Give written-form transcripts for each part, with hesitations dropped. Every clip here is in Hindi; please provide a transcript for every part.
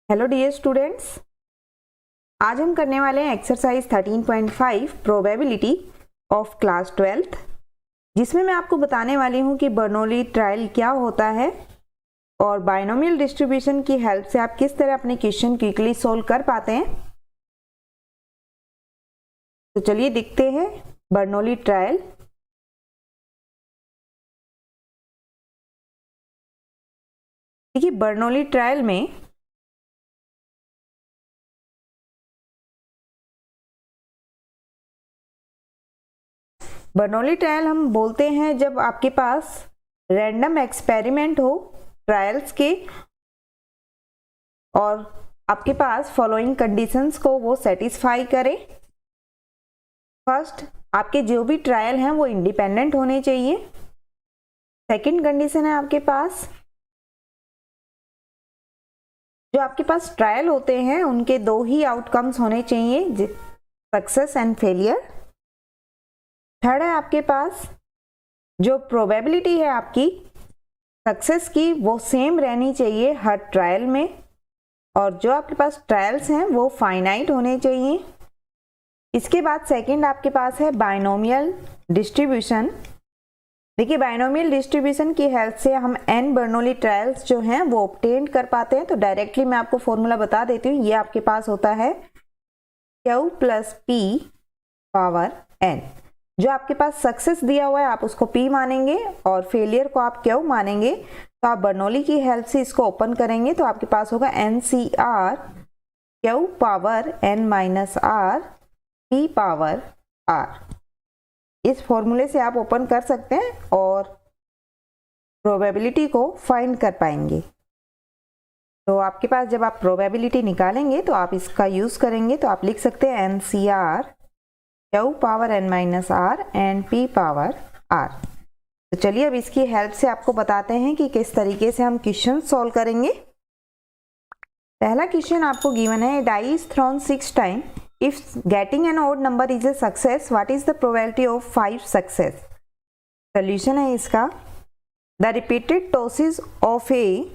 हेलो डियर स्टूडेंट्स, आज हम करने वाले हैं exercise 13.5 probability of class 12th, जिसमें मैं आपको बताने वाली हूं कि बर्नौली ट्रायल क्या होता है और बाइनोमियल डिस्ट्रीब्यूशन की हेल्प से आप किस तरह अपने क्वेश्चन क्विकली सोल्व कर पाते हैं। तो चलिए देखते हैं बर्नौली ट्रायल। देखिए, बर्नौली ट्रायल में बर्नौली ट्रायल हम बोलते हैं जब आपके पास रैंडम एक्सपेरिमेंट हो ट्रायल्स के और आपके पास फॉलोइंग कंडीशंस को वो सेटिस्फाई करे। फर्स्ट, आपके जो भी ट्रायल हैं वो इंडिपेंडेंट होने चाहिए। सेकंड कंडीशन है आपके पास जो आपके पास ट्रायल होते हैं उनके दो ही आउटकम्स होने चाहिए, सक्सेस एंड फेलियर। थर्ड है आपके पास जो प्रोबेबिलिटी है आपकी सक्सेस की वो सेम रहनी चाहिए हर ट्रायल में, और जो आपके पास ट्रायल्स हैं वो फाइनाइट होने चाहिए। इसके बाद सेकंड आपके पास है बाइनोमियल डिस्ट्रीब्यूशन। देखिए, बाइनोमियल डिस्ट्रीब्यूशन की हेल्प से हम n बर्नौली ट्रायल्स जो हैं वो ऑब्टेन कर पाते हैं। तो डायरेक्टली मैं आपको फॉर्मूला बता देती हूँ। ये आपके पास होता है Q + P पावर n। जो आपके पास सक्सेस दिया हुआ है आप उसको P मानेंगे और फेलियर को आप Q मानेंगे। तो आप बर्नौली की हेल्प से इसको ओपन करेंगे तो आपके पास होगा NCR Q power n - r P power r। इस फॉर्मूले से आप ओपन कर सकते हैं और प्रोबेबिलिटी को फाइंड कर पाएंगे। तो आपके पास जब आप प्रोबेबिलिटी निकालेंगे तो आप इसका यूज करेंगे, तो आप लिख सकते हैं NCR Q power n - r and P power r। तो चलिए अब इसकी हेल्प से आपको बताते हैं कि किस तरीके से हम क्वेश्चन सॉल्व करेंगे। पहला क्वेश्चन आपको गिवन है, die is thrown 6 time, if getting an odd number is a success, what is the probability of 5 success? Solution है इसका, the repeated tosses of a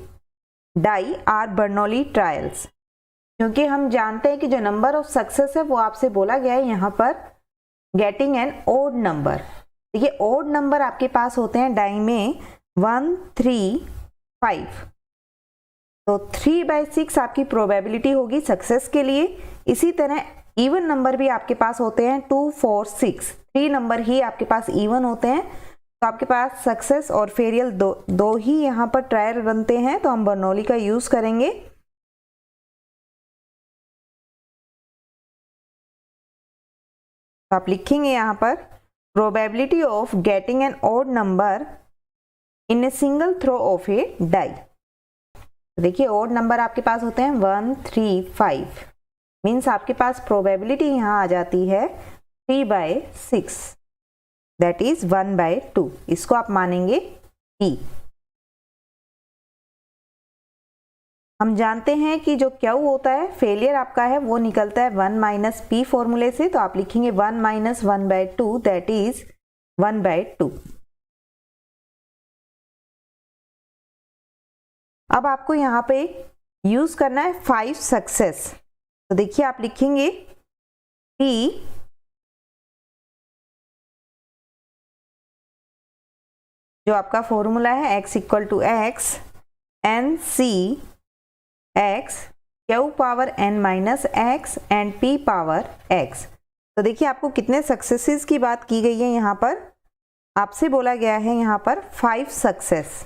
die are Bernoulli trials। क्योंकि हम जानते हैं कि जो नंबर ऑफ सक्सेस है वो आपसे बोला गया है यहाँ पर गेटिंग एन ओड नंबर। देखिए, ओड नंबर आपके पास होते हैं डाई में 1, 3, 5। तो 3/6 आपकी प्रोबेबिलिटी होगी सक्सेस के लिए। इसी तरह इवन नंबर भी आपके पास होते हैं 2, 4, 6। 3 नंबर ही आपके पास इवन होते हैं। तो आपके पास सक्सेस और फेलियर दो ही यहाँ पर ट्रायल बनते हैं। तो हम बर्नौली का यूज करेंगे। तो आप लिखेंगे यहाँ पर probability of getting an odd number in a single throw of a die. देखिए, ऑड नंबर आपके पास होते हैं 1, 3, 5। मीन्स आपके पास प्रोबेबिलिटी यहाँ आ जाती है 3/6, दैट इज 1/2। इसको आप मानेंगे P। हम जानते हैं कि जो Q होता है फेलियर आपका है वो निकलता है 1 - P फॉर्मूले से। तो आप लिखेंगे 1 - 1/2, दैट इज 1/2। अब आपको यहाँ पे यूज करना है 5 सक्सेस। तो देखिए, आप लिखेंगे P जो आपका फॉर्मूला है x = x NC x Q power n - x and P power x। तो देखिए, आपको कितने सक्सेसेस की बात की गई है। यहाँ पर आपसे बोला गया है यहाँ पर 5 सक्सेस।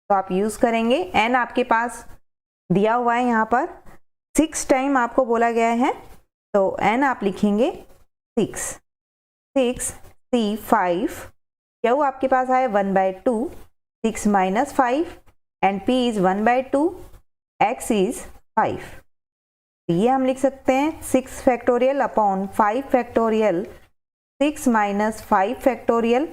तो आप यूज करेंगे n आपके पास दिया हुआ है यहाँ पर 6 टाइम आपको बोला गया है। तो n आप लिखेंगे 6 C 5 Q आपके पास आए 1/2, 6 - 5 and P is 1/2, x is 5। ये हम लिख सकते हैं 6 factorial upon 5 factorial 6 - 5 factorial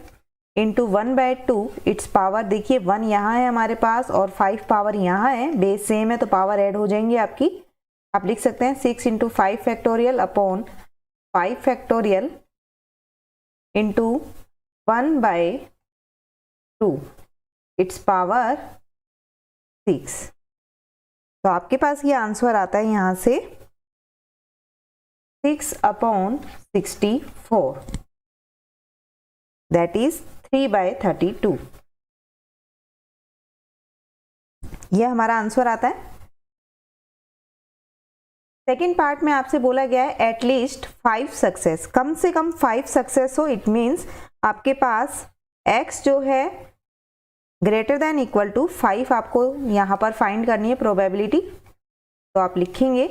into 1/2 it's power. देखिए, 1 यहाँ है हमारे पास और 5 पावर यहाँ है, बेस सेम है तो पावर ऐड हो जाएंगी आपकी। आप लिख सकते हैं 6 × 5 factorial upon 5 factorial into 1/2 it's power 6। तो आपके पास ये आंसर आता है यहाँ से 6/64, दैट इज 3/32। ये हमारा आंसर आता है। सेकेंड पार्ट में आपसे बोला गया है एटलीस्ट 5 सक्सेस, कम से कम 5 सक्सेस हो। इट मीन्स आपके पास x जो है ग्रेटर देन इक्वल टू 5 आपको यहाँ पर फाइंड करनी है प्रोबेबिलिटी। तो आप लिखेंगे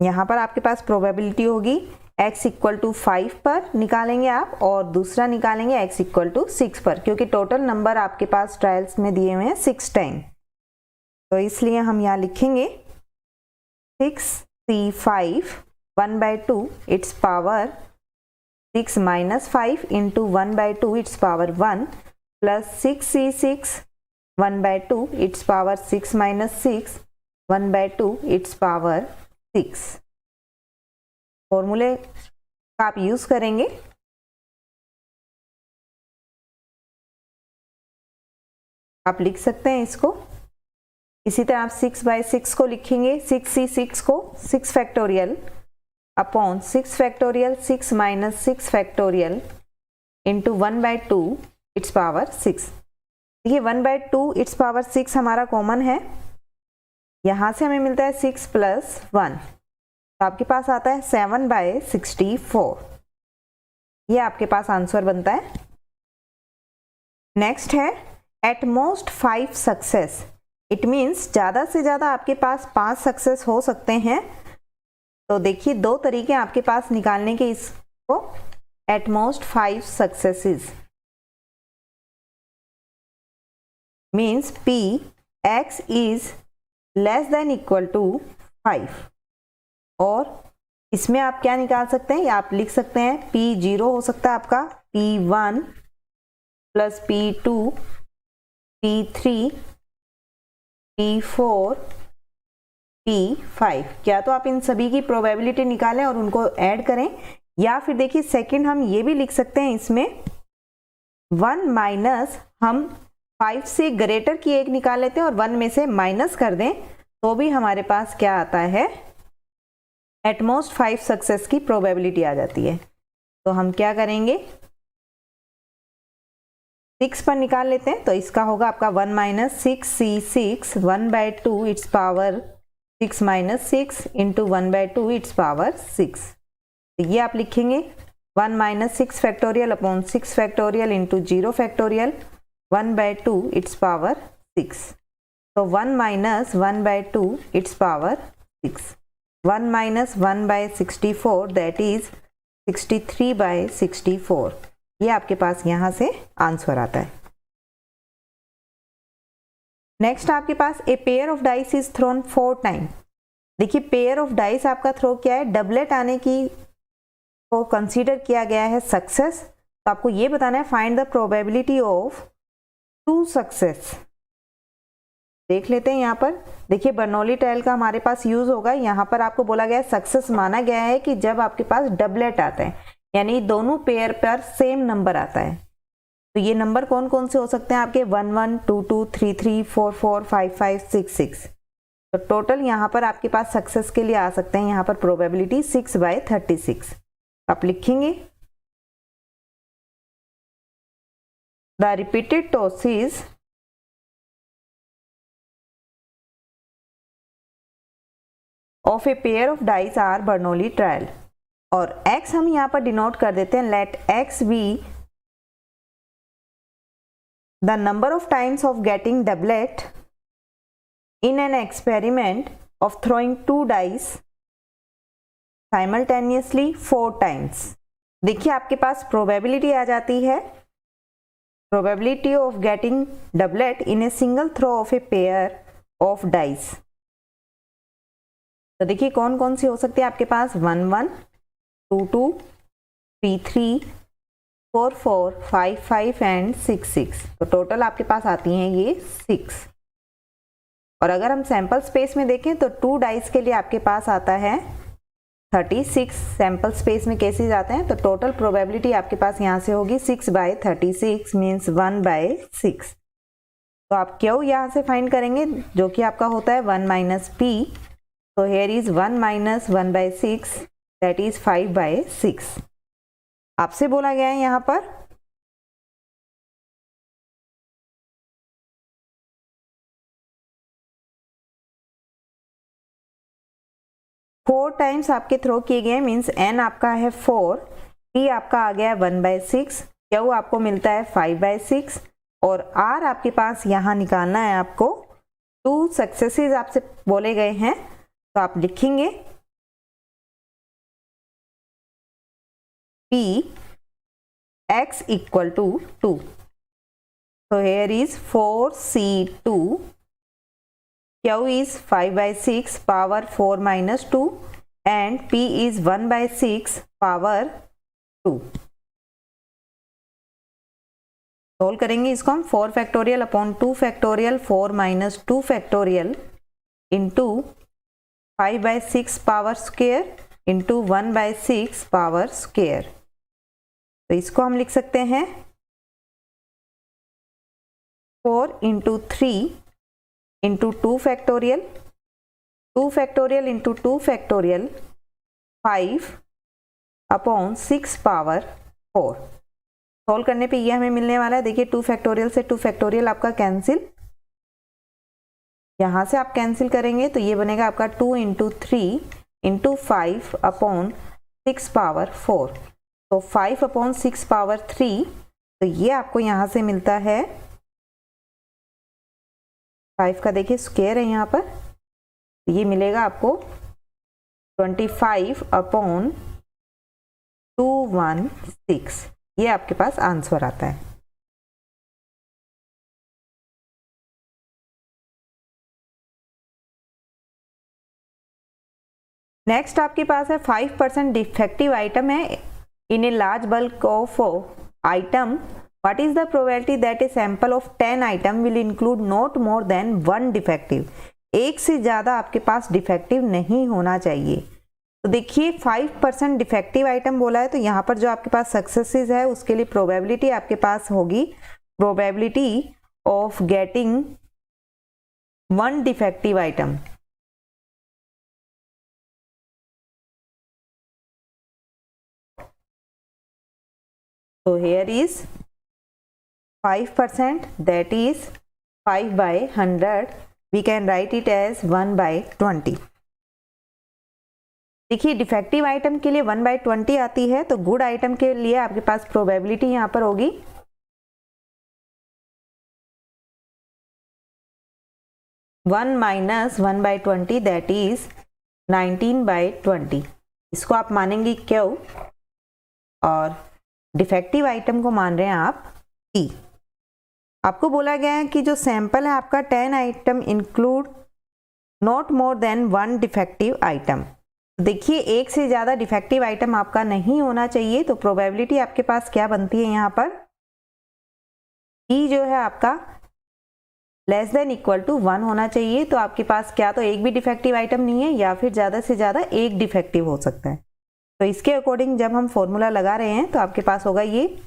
यहाँ पर आपके पास प्रोबेबिलिटी होगी x इक्वल टू 5 पर निकालेंगे आप, और दूसरा निकालेंगे x इक्वल टू 6 पर, क्योंकि टोटल नंबर आपके पास ट्रायल्स में दिए हुए हैं 6 टाइम। तो इसलिए हम यहाँ लिखेंगे 6c5 1/2 it's power 6 minus 5 into 1/2 it's power 1 plus 6c6 1/2 it's power 6 minus 6 1/2 it's power 6। फॉर्मूले का आप यूज करेंगे। आप लिख सकते हैं इसको इसी तरह। आप 6/6 को लिखेंगे, 6c6 को 6 factorial upon 6 factorial 6 minus 6 factorial into 1/2 it's power 6। देखिए 1/2 इट्स पावर 6 हमारा कॉमन है, यहाँ से हमें मिलता है 6 प्लस 1, तो आपके पास आता है 7/64। ये आपके पास आंसर बनता है। नेक्स्ट है eight most 5 success. It means ज़्यादा से ज़्यादा आपके पास 5 सक्सेस हो सकते हैं। तो देखिए 2 तरीके आपके पास निकालने के इसको, at most 5 successes means p x is less than equal to 5। और इसमें आप क्या निकाल सकते हैं, या आप लिख सकते हैं P0 हो सकता है आपका P1 plus P2 P3 P4 P5। क्या तो आप इन सभी की प्रोबेबिलिटी निकालें और उनको ऐड करें, या फिर देखिए सेकंड हम ये भी लिख सकते हैं इसमें 1 माइनस हम 5 से ग्रेटर की एक निकाल लेते हैं और 1 में से माइनस कर दें, तो भी हमारे पास क्या आता है एटमोस्ट 5 सक्सेस की प्रोबेबिलिटी आ जाती है। तो हम क्या करेंगे 6 पर निकाल लेते हैं, तो इसका होगा आपका 1 minus 6c6 1/2 it's power 6 minus 6 into 1/2 it's power 6। तो ये आप लिखेंगे 1 minus 6 factorial upon 6 factorial into 0 factorial 1/2 it's power 6। तो 1 minus 1/2 it's power 6, 1 minus 1/64 that is 63/64। ये आपके पास यहाँ से आंसर आता है। नेक्स्ट आपके पास a pair of dice is thrown 4 time. देखिए पेयर ऑफ डाइस आपका थ्रो क्या है, डबलेट आने की को कंसीडर किया गया है सक्सेस। तो आपको ये बताना है find the probability of 2 success. देख लेते हैं यहाँ पर। देखिए बर्नौली ट्रायल का हमारे पास यूज होगा। यहाँ पर आपको बोला गया है सक्सेस माना गया है कि जब आपके पास डबलेट आता है, यानी दोनों पेयर पर सेम नंबर आता है। तो ये नंबर कौन कौन से हो सकते हैं आपके 1 1 2 2 3 3 4 4 5 5 6 6। तो टोटल यहाँ पर आपके पास सक्सेस के लिए आ सकते हैं यहाँ पर प्रोबेबिलिटी 6/36। आप लिखेंगे the repeated tosses of a pair of dice are Bernoulli trial. और x हम यहाँ पर डिनोट कर देते हैं, let x be the number of times of getting doublet in an experiment of throwing 2 dice simultaneously 4 times. देखिए आपके पास प्रोबेबिलिटी आ जाती है, probability of getting doublet in a single throw of a pair of dice. तो देखिए कौन कौन सी हो सकती है आपके पास 1 1 2 2 3 3 4 4 5 5 एंड 6 6। तो टोटल आपके पास आती हैं ये 6। और अगर हम सैंपल स्पेस में देखें तो 2 डाइस के लिए आपके पास आता है 36 सैंपल स्पेस में केसेस आते हैं, तो टोटल प्रोबेबिलिटी आपके पास यहाँ से होगी 6/36 मीन्स 1/6। तो आप क्यू यहाँ से फाइंड करेंगे जो कि आपका होता है 1 - p। तो हेयर इज 1 - 1/6 दैट इज 5/6। आपसे बोला गया है यहाँ पर फोर टाइम्स आपके थ्रो किए गए मीन्स n आपका है 4, p आपका आ गया है 1/6, क्यू आपको मिलता है 5/6 और r आपके पास यहाँ निकालना है आपको। 2 सक्सेसेस आपसे बोले गए हैं, तो आप लिखेंगे p x = 2। So here is 4c2, q is 5/6 power 4 - 2 and p is 1/6 power 2। Solve करेंगे इसको हम 4 factorial upon 2 factorial 4 - 2 factorial into 5/6 power square into 1/6 power square. तो इसको हम लिख सकते हैं 4 × 3 × 2 factorial 2 factorial into 2 factorial 5/6 power 4। Solve करने पे ये हमें मिलने वाला है, देखिए 2 फैक्टोरियल से 2 फैक्टोरियल आपका कैंसिल, यहाँ से आप कैंसिल करेंगे तो ये बनेगा आपका 2 × 3 × 5/6 पावर 4। तो 5/6 पावर 3, तो ये आपको यहाँ से मिलता है 5 का देखिए स्क्वायर है यहाँ पर, तो ये मिलेगा आपको 25/216। ये आपके पास आंसर आता है। नेक्स्ट आपके पास है 5% डिफेक्टिव आइटम है in a large bulk of item. What is the probability that a sample of 10 item will include not more than 1 defective? एक से ज़्यादा आपके पास डिफेक्टिव नहीं होना चाहिए। तो देखिए 5% डिफेक्टिव आइटम बोला है, तो यहाँ पर जो आपके पास सक्सेसेस है उसके लिए प्रोबेबिलिटी आपके पास होगी probability of getting 1 defective item. So here is 5%, that is 5/100. We can write it as 1/20। देखिए डिफेक्टिव आइटम के लिए 1/20 आती है, तो गुड आइटम के लिए आपके पास प्रोबेबिलिटी यहाँ पर होगी 1 - 1/20 दैट इज 19/20। इसको आप मानेंगे क्यू और डिफेक्टिव आइटम को मान रहे हैं आप P। आपको बोला गया है कि जो सैंपल है आपका 10 item include not more than 1 defective item. देखिए एक से ज़्यादा डिफेक्टिव आइटम आपका नहीं होना चाहिए, तो प्रोबेबिलिटी आपके पास क्या बनती है यहाँ पर P जो है आपका <= 1 होना चाहिए। तो आपके पास क्या तो एक भी डिफेक्टिव आइटम नहीं है या फिर ज़्यादा से ज़्यादा एक डिफेक्टिव हो सकता है। तो इसके अकॉर्डिंग जब हम फॉर्मूला लगा रहे हैं तो आपके पास होगा ये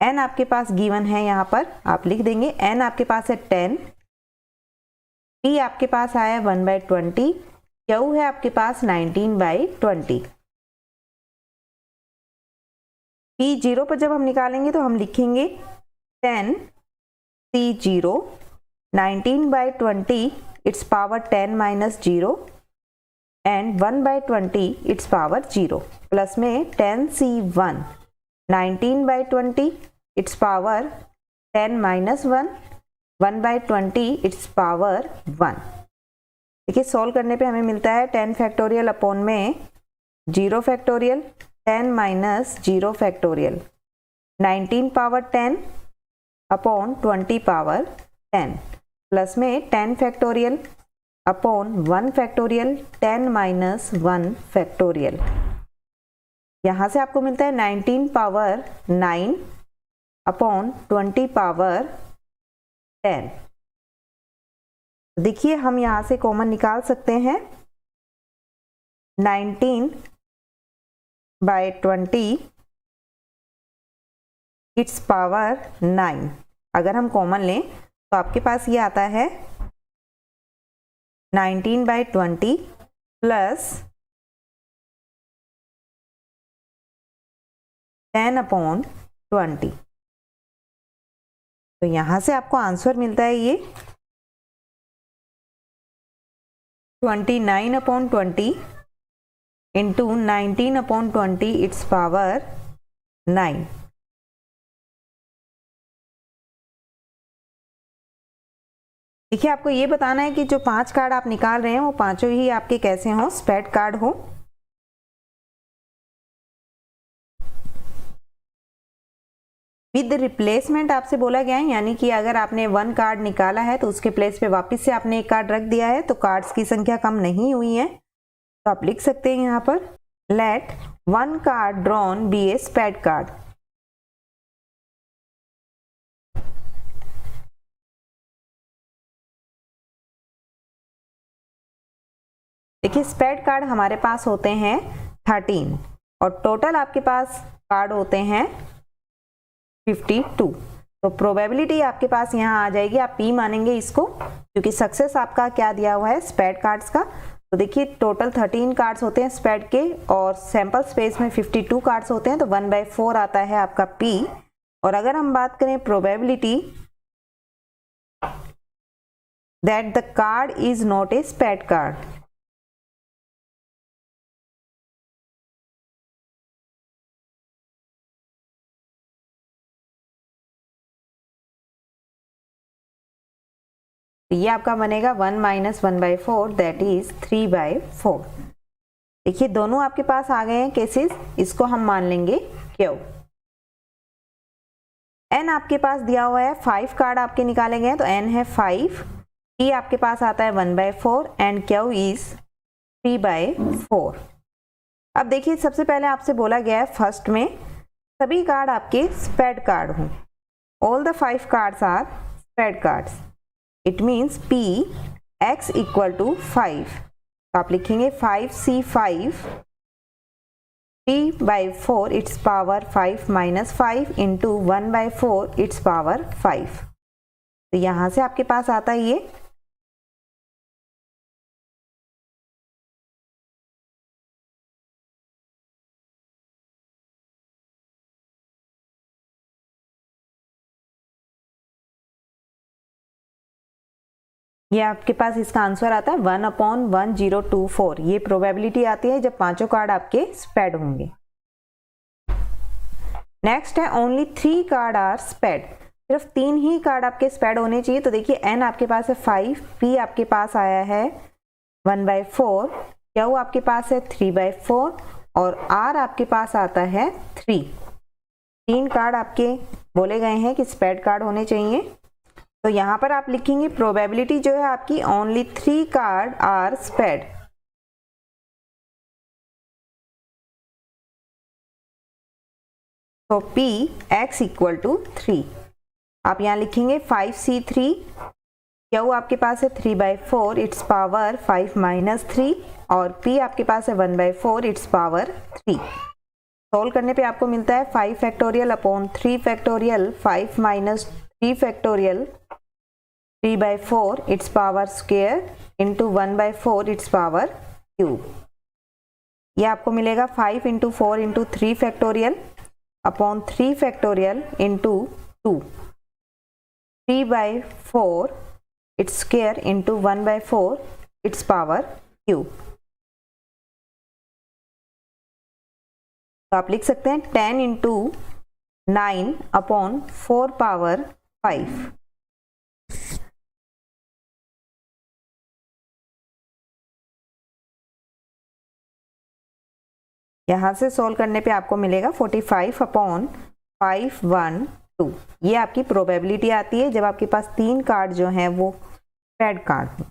n आपके पास गिवन है, यहाँ पर आप लिख देंगे n आपके पास है 10, p आपके पास आया 1/20, q है आपके पास 19/20। p 0 पर जब हम निकालेंगे तो हम लिखेंगे 10 c0 19/20 its power 10 - 0 and 1/20 its power 0 plus में 10c1 19/20 its power 10 - 1 1/20 its power 1। देखिए सोल्व करने पे हमें मिलता है 10 फैक्टोरियल अपॉन में 0 factorial 10 - 0 factorial 19 power 10 upon 20 power 10 plus में 10 फैक्टोरियल अपॉन 1 फैक्टोरियल 10 - 1 फैक्टोरियल। यहाँ से आपको मिलता है 19 पावर 9 अपॉन 20 पावर 10। देखिए हम यहाँ से कॉमन निकाल सकते हैं 19 बाय 20 इट्स पावर 9। अगर हम कॉमन लें तो आपके पास ये आता है 19/20 प्लस 10/20। तो यहां से आपको आंसर मिलता है ये 29/20 इंटू 19/20 इट्स पावर 9। देखिए, आपको ये बताना है कि जो 5 कार्ड आप निकाल रहे हैं वो पांचों ही आपके कैसे हों, स्पेड कार्ड हो। विद रिप्लेसमेंट आपसे बोला गया है, यानी कि अगर आपने 1 कार्ड निकाला है तो उसके प्लेस पे वापस से आपने एक कार्ड रख दिया है, तो कार्ड्स की संख्या कम नहीं हुई है। तो आप लिख सकते हैं यहाँ पर let 1 card drawn be a spade card. देखिए, स्पेड कार्ड हमारे पास होते हैं 13 और टोटल आपके पास कार्ड होते हैं 52। तो प्रोबेबिलिटी आपके पास यहाँ आ जाएगी, आप P मानेंगे इसको, क्योंकि सक्सेस आपका क्या दिया हुआ है, स्पेड कार्ड्स का। तो देखिए, टोटल 13 कार्ड्स होते हैं स्पेड के और सैंपल स्पेस में 52 कार्ड्स होते हैं, तो 1/4 आता है आपका P। और अगर हम बात करें probability that the card is not a spade card, तो ये आपका बनेगा 1 - 1/4 दैट इज 3/4। देखिए, दोनों आपके पास आ गए हैं केसेस, इसको हम मान लेंगे क्यू। एन आपके पास दिया हुआ है, 5 कार्ड आपके निकाले गए हैं, तो एन है 5। टी आपके पास आता है 1/4 एंड क्यू इज 3/4। अब देखिए, सबसे पहले आपसे बोला गया है फर्स्ट में सभी कार्ड आपके स्पेड कार्ड हों। All the 5 cards are spade cards. It means P x equal to 5। तो आप लिखेंगे 5C5 P/4 its power 5 - 5 into 1/4 its power 5। तो यहां से आपके पास आता है ये आपके पास इसका आंसर आता है 1/1024। ये प्रोबेबिलिटी आती है जब पांचों कार्ड आपके स्पेड होंगे। नेक्स्ट है ओनली 3 कार्ड आर स्पेड। सिर्फ 3 ही कार्ड आपके स्पेड होने चाहिए। तो देखिए, एन आपके पास है 5, पी आपके पास आया है 1/4, क्यू आपके पास है 3/4 और आर आपके पास आता है 3। 3 कार्ड आपके बोले गए हैं कि स्पेड कार्ड होने चाहिए। तो यहां पर आप लिखेंगे प्रोबेबिलिटी जो है आपकी ओनली 3 कार्ड आर स्पेड। तो P x इक्वल टू 3। आप यहाँ लिखेंगे 5C3, क्यू आपके पास है 3/4 इट्स पावर 5 - 3 और P आपके पास है 1/4 इट्स पावर 3। सोल्व करने पे आपको मिलता है 5 factorial upon 3 factorial 5 - 3 factorial 3/4 its power square into 1/4 its power cube. ये आपको मिलेगा 5 × 4 × 3 factorial upon 3 factorial into 2 3/4 its square into 1/4 its power cube. तो आप लिख सकते हैं 10 × 9 अपॉन 4 पावर 5। यहां से सोल्व करने पे आपको मिलेगा 45/512। ये आपकी प्रोबेबिलिटी आती है जब आपके पास 3 कार्ड जो हैं वो स्पेड कार्ड हो।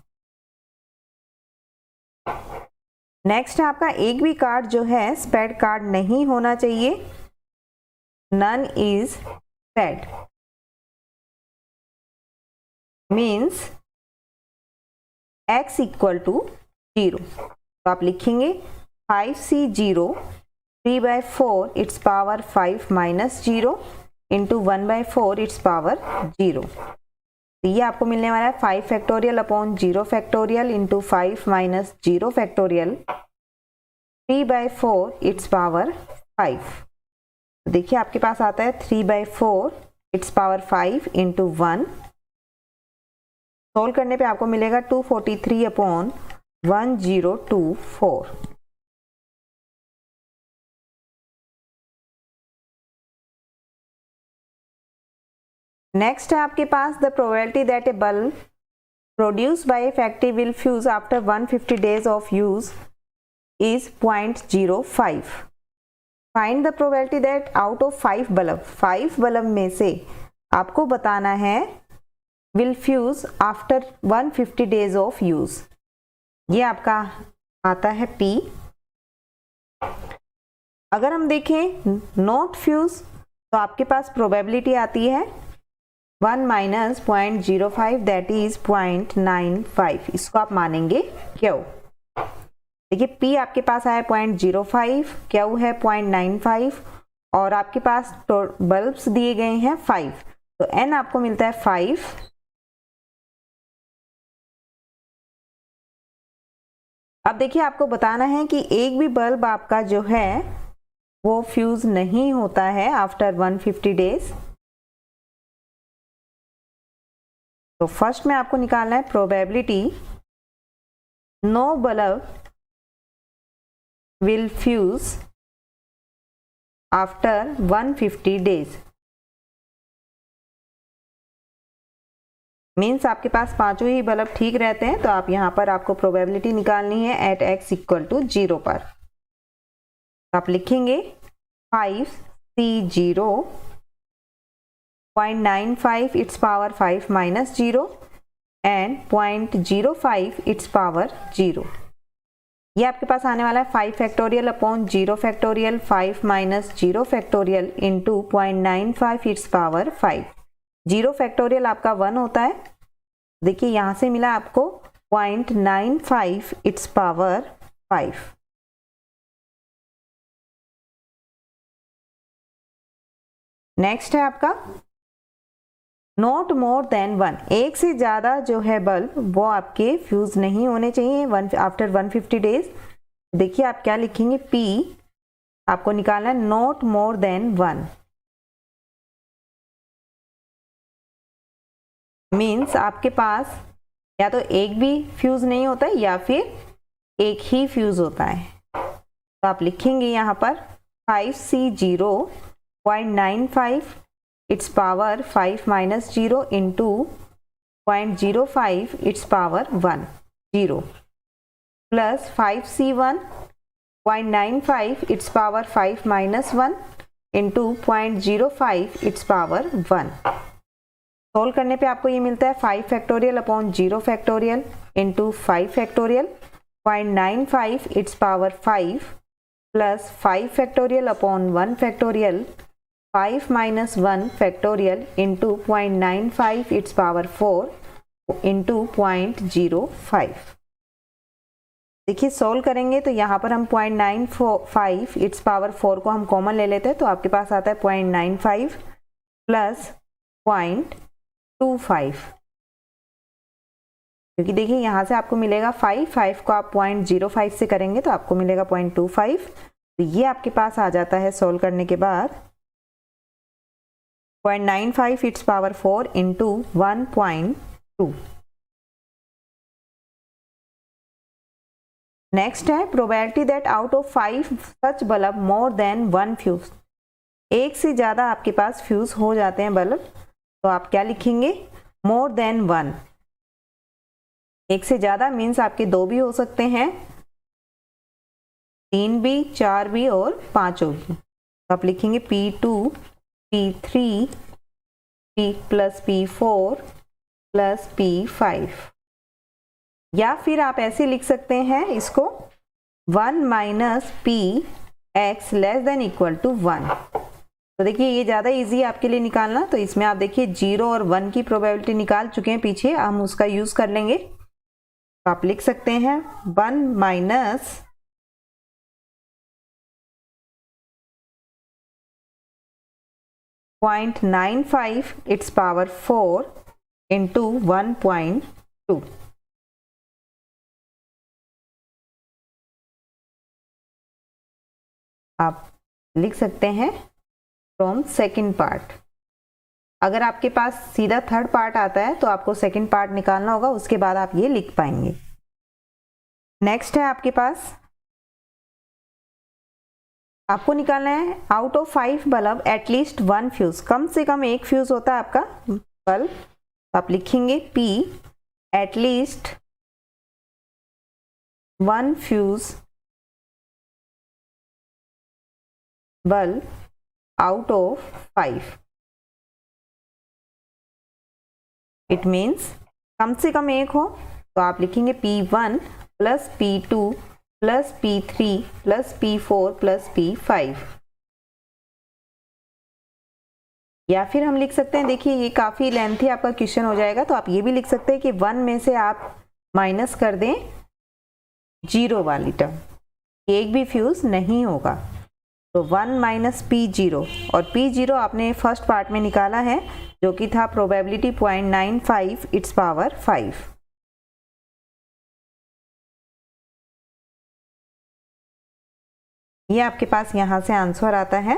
नेक्स्ट है आपका एक भी कार्ड जो है स्पेड कार्ड नहीं होना चाहिए। None is spade means x equal to 0। तो आप लिखेंगे 5C0 3/4 its power 5 minus 0 into 1/4 its power 0। तो ये आपको मिलने वाला है 5 factorial upon 0 factorial into 5 minus 0 factorial 3/4 its power 5। देखिए आपके पास आता है 3/4 इट्स पावर 5 इंटू 1। सोल्व करने पे आपको मिलेगा 243 अपॉन 1024। नेक्स्ट है आपके पास the probability that a bulb produced by a factory will fuse after 150 days of use is 0.05। Find the probability that out of 5 bulb में से आपको बताना है will fuse after 150 days of use. ये आपका आता है P। अगर हम देखें नॉट फ्यूज तो आपके पास प्रोबेबिलिटी आती है 1 माइनस 0.05 दैट इज 0.95। इसको आप मानेंगे क्यू। देखिए P आपके पास आया 0.05, क्यू है 0.95 और आपके पास बल्ब्स दिए गए हैं 5, तो N आपको मिलता है 5। अब देखिए आपको बताना है कि एक भी बल्ब आपका जो है वो फ्यूज नहीं होता है आफ्टर 150 डेज। तो फर्स्ट में आपको निकालना है probability no bulb will fuse after 150 days. मीन्स आपके पास पांचों ही बल्ब ठीक रहते हैं, तो आप यहाँ पर आपको प्रोबेबिलिटी निकालनी है एट x इक्वल टू 0 पर। आप लिखेंगे 5C0 0.95 it's power 5 minus 0 and 0.05 it's power 0। ये आपके पास आने वाला है 5 factorial upon 0 factorial 5 minus 0 factorial into 0.95 it's power 5। 0 factorial आपका 1 होता है। देखिए यहां से मिला आपको 0.95 इट्स पावर 5। नेक्स्ट है आपका नॉट मोर देन 1। एक से ज्यादा जो है बल्ब वो आपके फ्यूज नहीं होने चाहिए आफ्टर 150 डेज। देखिए आप क्या लिखेंगे P आपको निकालना है नॉट मोर देन 1। मीन्स आपके पास या तो एक भी फ्यूज नहीं होता है या फिर एक ही फ्यूज होता है। तो आप लिखेंगे यहाँ पर 5C0 0.95 it's power 5 minus 0 into 0.05 it's power 1 0 plus 5C1 0.95 it's power 5 minus 1 into 0.05 it's power 1। Solve करने पे आपको ये मिलता है 5 factorial upon 0 factorial into 5 factorial 0.95 it's power 5 plus 5 factorial upon 1 factorial 5 minus 1 factorial into 0.95 it's power 4 into 0.05। देखिए सोल्व करेंगे तो यहाँ पर हम 0.95 इट्स पावर 4 को हम कॉमन ले लेते हैं, तो आपके पास आता है 0.95 प्लस 0.25, क्योंकि देखिए यहां से आपको मिलेगा 5 को आप 0.05 से करेंगे तो आपको मिलेगा 0.25। तो ये आपके पास आ जाता है सोल्व करने के बाद 0.95 इट्स पावर 4 इंटू 1.2। नेक्स्ट है probability that out of 5 such bulb more than 1 fuse. एक से ज्यादा आपके पास फ्यूज हो जाते हैं बल्ब, तो आप क्या लिखेंगे मोर देन 1। एक से ज्यादा मीन्स आपके 2 भी हो सकते हैं, 3 भी, 4 भी और 5 भी। तो आप लिखेंगे P2 P3 P plus P4 plus P5, या फिर आप ऐसे लिख सकते हैं इसको 1 minus P(x) less than equal to 1। तो देखिए ये ज़्यादा इजी है आपके लिए निकालना, तो इसमें आप देखिए 0 और 1 की प्रोबेबिलिटी निकाल चुके हैं पीछे, हम उसका यूज़ कर लेंगे। तो आप लिख सकते हैं 1 माइनस 0.95 its power 4 into 1.2. आप लिख सकते हैं फ्रॉम सेकंड पार्ट। अगर आपके पास सीधा थर्ड पार्ट आता है तो आपको सेकंड पार्ट निकालना होगा, उसके बाद आप ये लिख पाएंगे। नेक्स्ट है आपके पास, आपको निकालना है out of 5 bulb at least 1 fuse, कम से कम एक फ्यूज होता है आपका बल्ब, तो आप लिखेंगे P at least 1 fuse bulb out of 5। It means कम से कम एक हो, तो आप लिखेंगे P1 plus P2 plus P3 plus P4 plus P5। या फिर हम लिख सकते हैं, देखिए ये काफ़ी लेंथी आपका क्वेश्चन हो जाएगा, तो आप ये भी लिख सकते हैं कि 1 में से आप माइनस कर दें 0 वाली टर्म, एक भी फ्यूज नहीं होगा, तो 1 माइनस P0, और P0 आपने फर्स्ट पार्ट में निकाला है जो कि था प्रोबेबिलिटी 0.95 इट्स पावर 5। ये आपके पास यहाँ से आंसर आता है।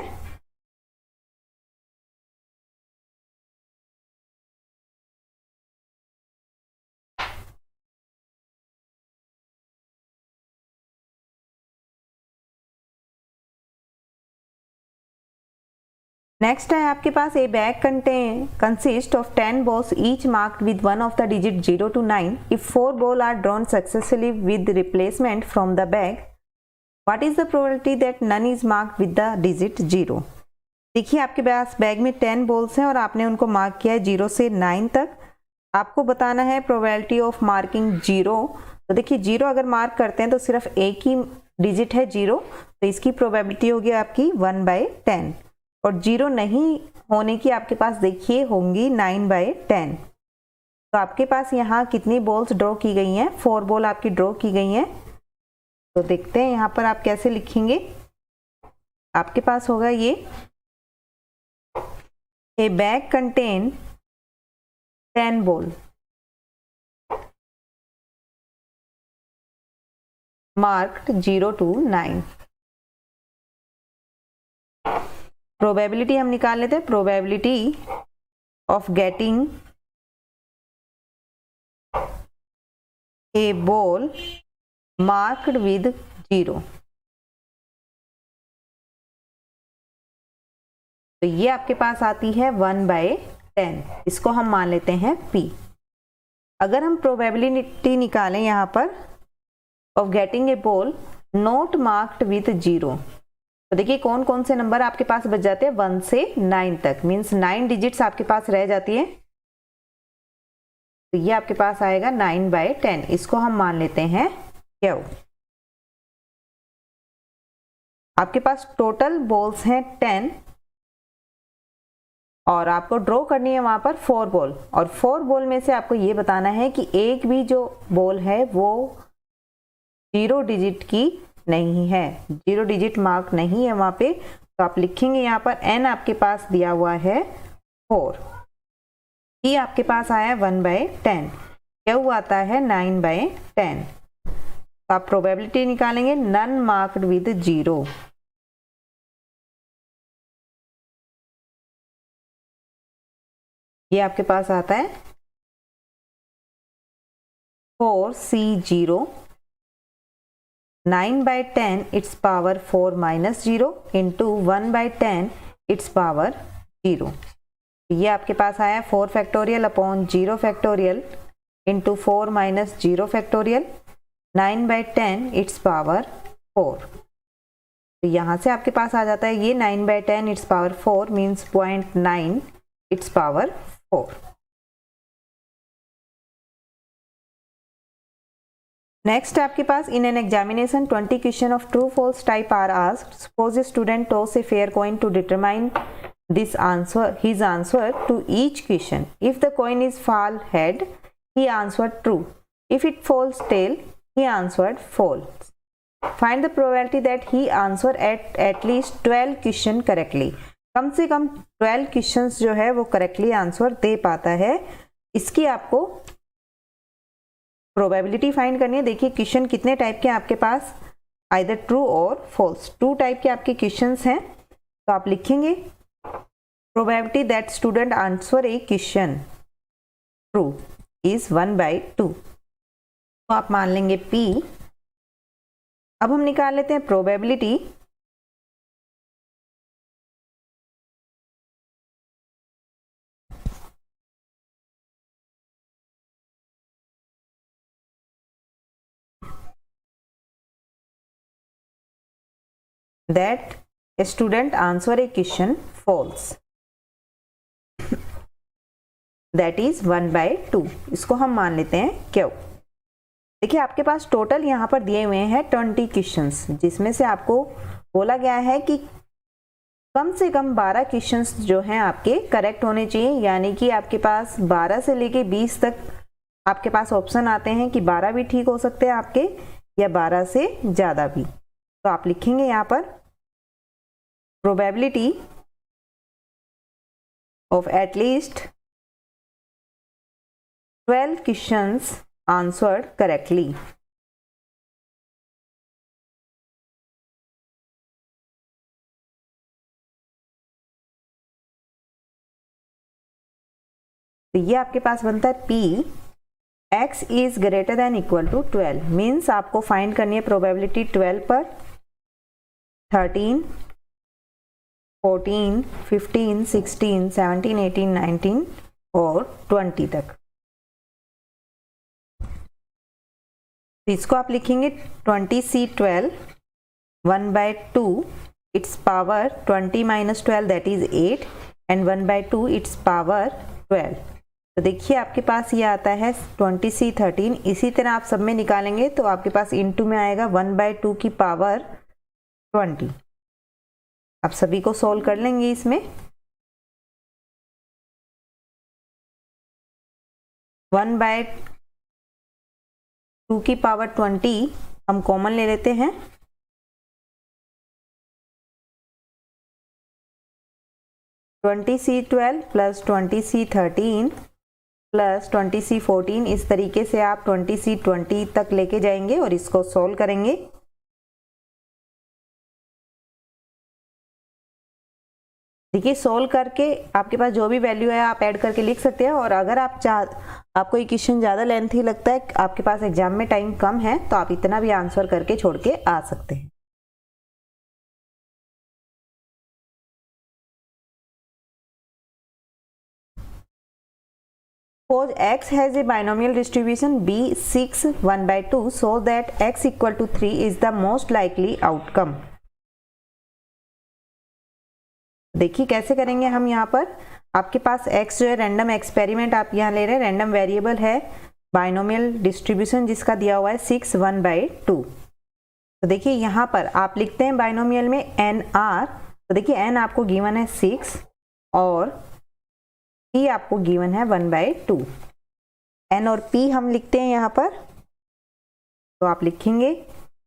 नेक्स्ट है आपके पास, a bag consist of 10 balls each marked with one of the digit 0 to 9. If 4 balls are drawn successfully with replacement from the bag, what is the probability that none is marked with the digit 0? देखिए आपके पास बैग में 10 balls हैं और आपने उनको मार्क किया है 0 से 9 तक। आपको बताना है प्रोबेबिलिटी ऑफ मार्किंग 0। तो देखिए 0 अगर मार्क करते हैं तो सिर्फ एक ही डिजिट है 0, तो इसकी प्रोबेबिलिटी होगी आपकी 1/10, और 0 नहीं होने की आपके पास देखिए होंगी 9/10। तो आपके पास यहाँ कितनी बॉल्स ड्रॉ की गई हैं? 4 बॉल आपकी ड्रॉ की गई हैं। तो देखते हैं यहाँ पर आप कैसे लिखेंगे। आपके पास होगा ये, ए bag contain 10 ball marked 0 to 9। Probability हम निकाल लेते हैं, probability of getting A ball marked with 0। तो ये आपके पास आती है 1/10, इसको हम मान लेते हैं P। अगर हम प्रोबेबिलिटी निकालें यहाँ पर of getting A ball not marked with 0, तो देखिए कौन कौन से नंबर आपके पास बच जाते हैं 1 से 9 तक, मीन्स 9 डिजिट्स आपके पास रह जाती है। तो ये आपके पास आएगा 9/10, इसको हम मान लेते हैं Q। आपके पास टोटल बॉल्स हैं 10 और आपको ड्रॉ करनी है वहां पर 4 बॉल, और 4 बॉल में से आपको ये बताना है कि एक भी जो बॉल है वो 0 डिजिट की नहीं है, 0 डिजिट मार्क नहीं है वहां पे। तो आप लिखेंगे यहाँ पर n आपके पास दिया हुआ है 4, ये आपके पास आया 1/10, Q आता है 9/10। तो आप प्रोबेबिलिटी निकालेंगे नन मार्क्ड विद 0। ये आपके पास आता है 4C0 9/10 its power 4 minus 0 into 1/10 its power 0। ये आपके पास आया 4 factorial upon 0 factorial into 4 minus 0 factorial 9/10 its power 4। तो यहाँ से आपके पास आ जाता है ये 9/10 its power 4 means 0.9 its power 4। Next आपके पास, in an examination 20 question of true false type are asked. Suppose a student toss a fair coin to determine this answer, his answer to each question. If the coin is fall head, he answered true. If it falls tail, he answered false. Find the probability that he answered at least 12 question correctly. कम से कम 12 क्वेश्चंस जो है वो करेक्टली आंसर दे पाता है। इसकी आपको प्रोबेबिलिटी फाइंड करनी है। देखिए क्वेश्चन कितने टाइप के आपके पास, आइदर ट्रू और फॉल्स, 2 टाइप के आपके क्वेश्चंस हैं। तो आप लिखेंगे probability that student answer A question true is 1/2। तो आप मान लेंगे P। अब हम निकाल लेते हैं probability that a student answer a question false, that is 1/2। इसको हम मान लेते हैं क्यों। देखिए आपके पास टोटल यहाँ पर दिए हुए हैं 20 क्वेश्चंस, जिसमें से आपको बोला गया है कि कम से कम 12 क्वेश्चंस जो हैं आपके करेक्ट होने चाहिए। यानी कि आपके पास 12 से लेके 20 तक आपके पास ऑप्शन आते हैं कि 12 भी ठीक हो सकते हैं आपके, या 12 से ज़्यादा भी। तो आप लिखेंगे यहाँ पर probability of at least 12 questions answered correctly। तो ये आपके पास बनता है P x is greater than equal to 12, means आपको फाइंड करनी है प्रोबेबिलिटी 12 पर, 13, 14, 15, 16, 17, 18, 19 और 20 तक। इसको आप लिखेंगे 20C12 1/2 its power 20 minus 12 that is 8 and 1/2 its power 12। तो देखिए आपके पास ये आता है 20C13। इसी तरह आप सब में निकालेंगे तो आपके पास इनटू में आएगा 1/2 की पावर 20। आप सभी को सॉल्व कर लेंगे इसमें। 1/2 की पावर 20 हम कॉमन ले लेते हैं, (20C12 + 20C13 + 20C14) इस तरीके से आप 20C20 तक लेके जाएंगे और इसको सॉल्व करेंगे। देखिए सोल्व करके आपके पास जो भी वैल्यू है आप ऐड करके लिख सकते हैं। और अगर आपको ये क्वेश्चन ज़्यादा लेंथी लगता है, आपके पास एग्जाम में टाइम कम है, तो आप इतना भी आंसर करके छोड़ के आ सकते हैं। Suppose x has a binomial distribution B6 1/2 so that x equal to 3 is the most likely outcome। देखिए कैसे करेंगे हम यहाँ पर। आपके पास x जो है रैंडम एक्सपेरिमेंट आप यहाँ ले रहे हैं, रैंडम वेरिएबल है, बाइनोमियल डिस्ट्रीब्यूशन जिसका दिया हुआ है 6 1/2। तो देखिए यहाँ पर आप लिखते हैं बाइनोमियल में NR। तो देखिए n आपको गिवन है 6 और p आपको गिवन है 1/2। n और p हम लिखते हैं यहाँ पर। तो आप लिखेंगे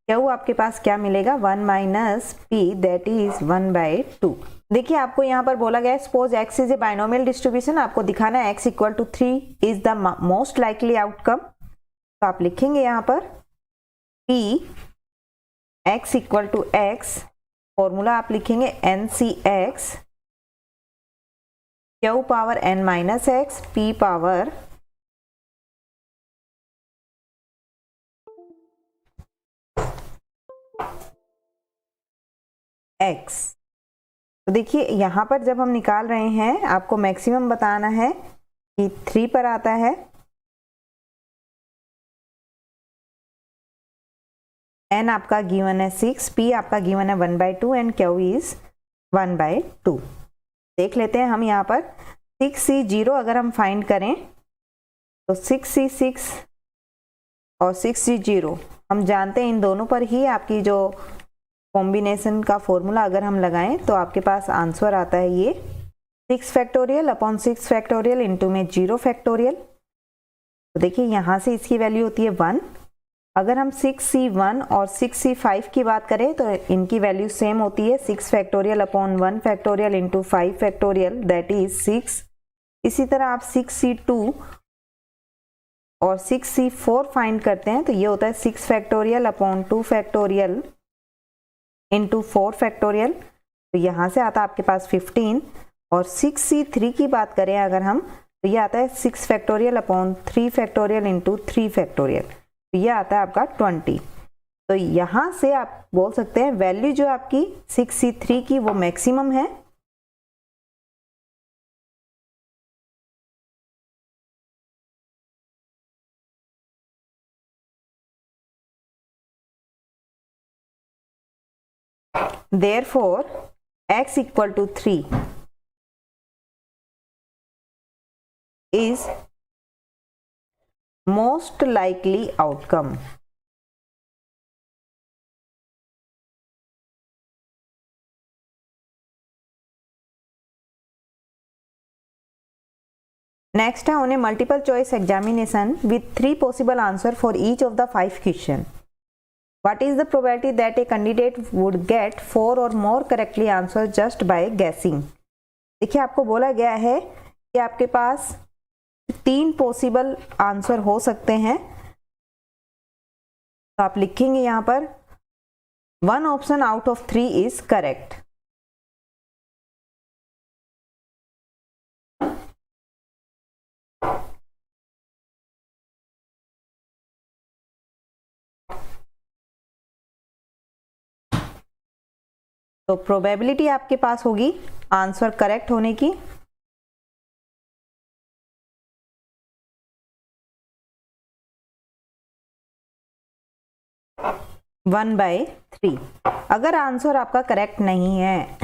Q आपके पास क्या मिलेगा, 1 - p दैट इज 1/2। देखिए आपको यहाँ पर बोला गया है suppose x is a binomial distribution, आपको दिखाना है x equal to 3 is the most likely outcome. तो आप लिखेंगे यहाँ पर p x equal to x, formula आप लिखेंगे NCX Q power n minus x p power x। तो देखिए यहाँ पर जब हम निकाल रहे हैं आपको मैक्सिमम बताना है कि 3 पर आता है, n आपका गिवन है 6, p आपका गिवन है 1/2 एंड Q इज 1/2। देख लेते हैं हम यहाँ पर 6C0 अगर हम फाइंड करें तो 6C6 और 6C0 हम जानते हैं इन दोनों पर ही आपकी जो कॉम्बिनेशन का फॉर्मूला अगर हम लगाएं तो आपके पास आंसर आता है ये 6 फैक्टोरियल अपॉन 6 फैक्टोरियल इंटू में 0 फैक्टोरियल। तो देखिए यहाँ से इसकी वैल्यू होती है 1 अगर हम 6c1 और 6c5 की बात करें तो इनकी वैल्यू सेम होती है, 6 factorial upon 1 factorial into 5 factorial that is 6। इसी तरह आप 6c2 और 6c4 फाइंड करते हैं तो ये होता है 6 factorial upon 2 factorial into 4 factorial, तो यहाँ से आता है आपके पास 15। और 6c3 की बात करें अगर हम तो ये आता है 6 factorial upon 3 factorial into 3 factorial, तो ये आता है आपका 20। तो यहाँ से आप बोल सकते हैं वैल्यू जो आपकी 6c3 की वो मैक्सिमम है, therefore x equal to 3 is most likely outcome. Next है on a multiple choice examination with 3 possible answer for each of the 5 question. What is the probability that a candidate would get 4 or more correctly answer just by guessing? देखिए आपको बोला गया है कि आपके पास 3 पॉसिबल आंसर हो सकते हैं, तो आप लिखेंगे यहाँ पर 1 option out of 3 is correct. तो प्रोबेबिलिटी आपके पास होगी आंसर करेक्ट होने की 1/3। अगर आंसर आपका करेक्ट नहीं है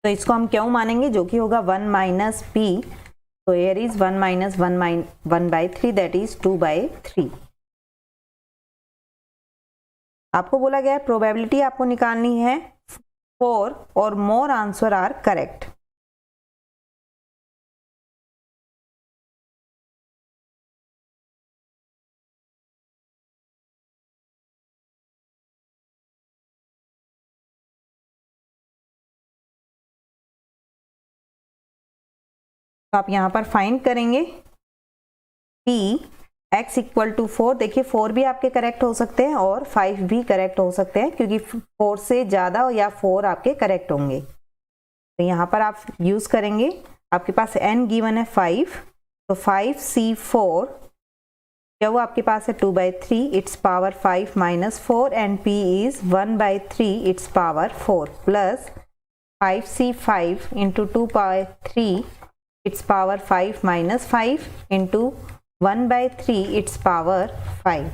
तो इसको हम क्यों मानेंगे, जो कि होगा 1 माइनस पी, तो here is 1 minus 1/3 that is 2/3। आपको बोला गया है प्रोबेबिलिटी आपको निकालनी है 4 और मोर आंसर आर करेक्ट। तो आप यहाँ पर फाइंड करेंगे P x इक्वल टू 4। देखिए 4 भी आपके करेक्ट हो सकते हैं और 5 भी करेक्ट हो सकते हैं, क्योंकि 4 से ज़्यादा या 4 आपके करेक्ट होंगे। तो यहाँ पर आप यूज़ करेंगे, आपके पास n गिवन है 5, तो 5c4 क्या वो आपके पास है 2/3 it's power 5 minus 4 and p is 1/3 it's power 4 plus 5c5 into 2/3 it's power 5 minus 5 into 1/3 it's power 5।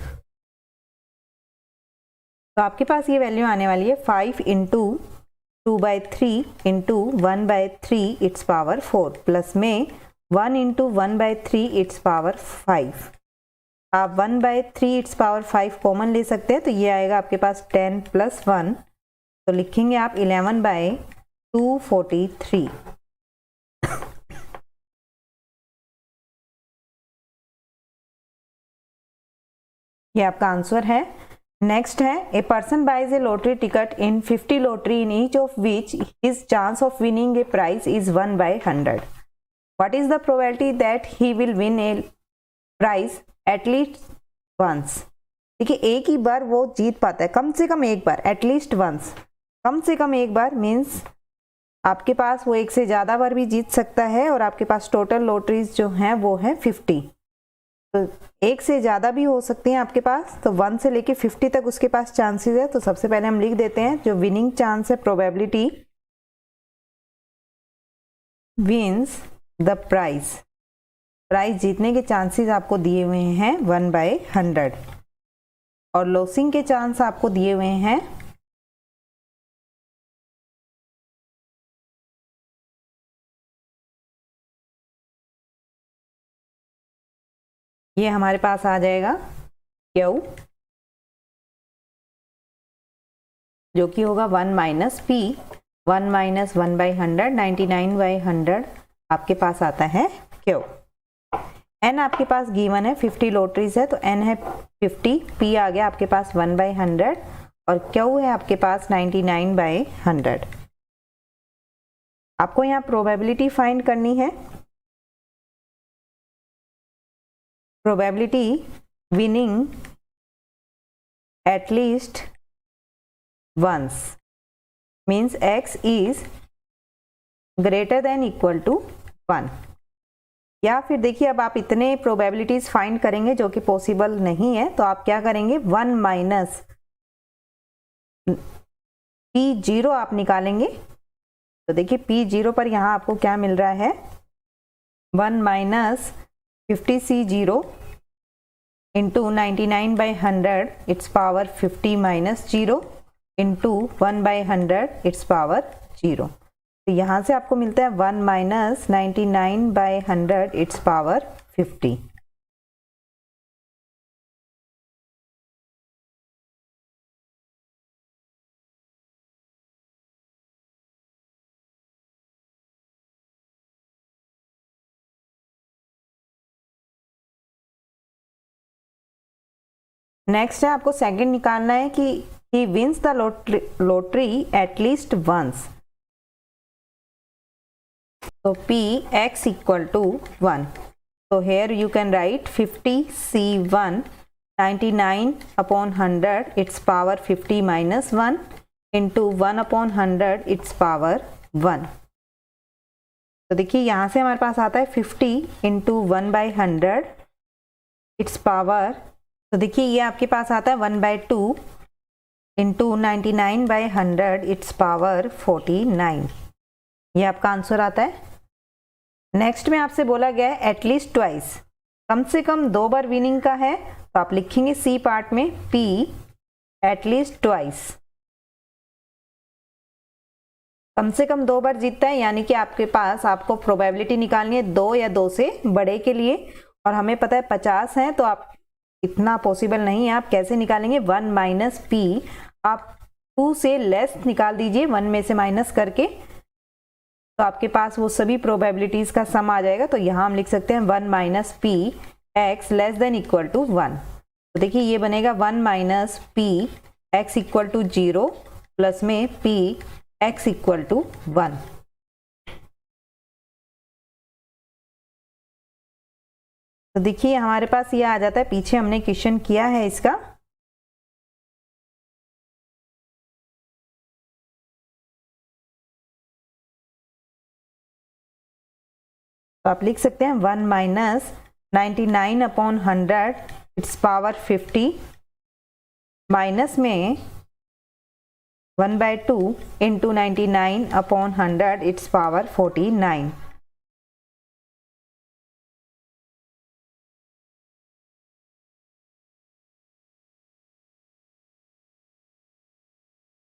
तो आपके पास ये वैल्यू आने वाली है 5 into 2/3 into 1/3 it's power 4 plus में 1 इंटू 1/3 इट्स पावर 5। आप 1/3 इट्स पावर 5 कॉमन ले सकते हैं, तो ये आएगा आपके पास 10 प्लस 1, तो लिखेंगे आप 11/243। ये आपका आंसर है। नेक्स्ट है a person buys a lottery ticket in 50 lottery in each of which his chance of winning a prize is 1/100। What is the probability that he will win a prize at least once. देखिए एक ही बार वो जीत पाता है, कम से कम एक बार, एटलीस्ट वंस, कम से कम एक बार मीन्स आपके पास वो एक से ज़्यादा बार भी जीत सकता है, और आपके पास टोटल लॉटरीज जो हैं वो हैं 50, तो एक से ज़्यादा भी हो सकती हैं आपके पास। तो 1 से लेके 50 तक उसके पास चांसेस है। तो सबसे पहले हम लिख देते हैं जो विनिंग चांस है, probability wins the prize, prize जीतने के चांसेस आपको दिए हुए हैं 1/100 और लॉसिंग के चांस आपको दिए हुए हैं ये हमारे पास आ जाएगा Q, जो कि होगा 1 माइनस P 1 माइनस 1/100, 99/100 आपके पास आता है क्यू। एन आपके पास गिवन है, 50 लॉटरीज है तो एन है 50, पी आ गया आपके पास 1/100 और क्यू है आपके पास 99/100। आपको यहाँ प्रोबेबिलिटी फाइंड करनी है। Probability winning at least once means x is greater than equal to 1। या फिर देखिए अब आप इतने प्रोबेबिलिटीज फाइंड करेंगे जो कि पॉसिबल नहीं है, तो आप क्या करेंगे 1 माइनस P0 आप निकालेंगे। तो देखिए P0 पर यहाँ आपको क्या मिल रहा है 1 minus 50C0 into 99/100 its power 50 minus 0 into 1/100 it's power 0। तो यहाँ से आपको मिलता है 1 माइनस 99/100 इट्स पावर 50। नेक्स्ट है आपको सेकंड निकालना है कि he wins the lottery at least once। So P x equal to 1। So here you can write 50C1 99/100 its power 50 minus 1 into 1/100 its power 1। तो देखिए यहाँ से हमारे पास आता है 50 इंटू 1/100 इट्स पावर, तो देखिए ये आपके पास आता है 1/2 इंटू 99/100 इट्स पावर 49। ये आपका आंसर आता है। नेक्स्ट में आपसे बोला गया है एटलीस्ट ट्वाइस, कम से कम 2 बार विनिंग का है, तो आप लिखेंगे सी पार्ट में P एटलीस्ट ट्वाइस। कम से कम 2 बार जीतता है, यानी कि आपके पास आपको प्रोबेबिलिटी निकालनी है 2 या 2 से बड़े के लिए, और हमें पता है 50 है तो आप इतना पॉसिबल नहीं है। आप कैसे निकालेंगे 1 माइनस P, आप 2 से लेस निकाल दीजिए 1 में से माइनस करके, तो आपके पास वो सभी प्रोबेबिलिटीज का सम आ जाएगा। तो यहाँ हम लिख सकते हैं 1 minus P x less than equal to 1। तो देखिए ये बनेगा 1 minus P x equal to 0 plus में P x इक्वल टू 1। तो देखिए हमारे पास ये आ जाता है, पीछे हमने क्वेश्चन किया है इसका। तो आप लिख सकते हैं 1 माइनस 99/100 इट्स पावर 50 माइनस में 1/2 इंटू 99/100 इट्स पावर 49।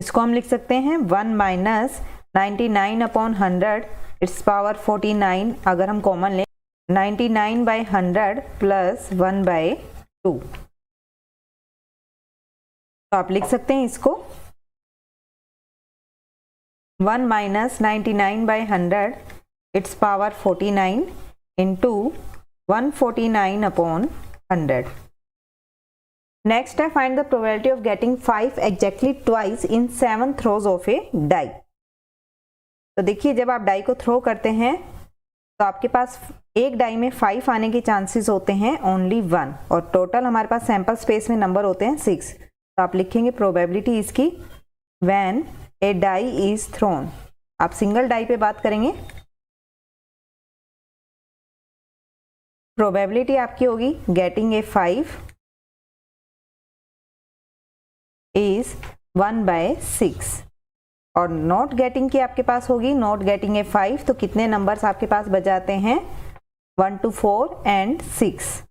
इसको हम लिख सकते हैं 1 माइनस 99/100 इट्स पावर 49। अगर हम कॉमन लें 99/100 प्लस 1/2, तो आप लिख सकते हैं इसको 1 minus 99/100 its power 49 into 149/100। Next है find the probability of getting 5 exactly twice in 7 throws of a die. तो देखिए जब आप डाई को थ्रो करते हैं तो आपके पास एक डाई में 5 आने के चांसेस होते हैं ओनली 1, और टोटल हमारे पास सैंपल स्पेस में नंबर होते हैं 6। तो आप लिखेंगे प्रोबेबिलिटी इसकी when a die is thrown. आप सिंगल डाई पे बात करेंगे, प्रोबेबिलिटी आपकी होगी गेटिंग ए 5 इज 1/6, और नॉट गेटिंग की आपके पास होगी नॉट गेटिंग ए 5। तो कितने नंबर्स आपके पास बच जाते हैं 1 to 4 and 6,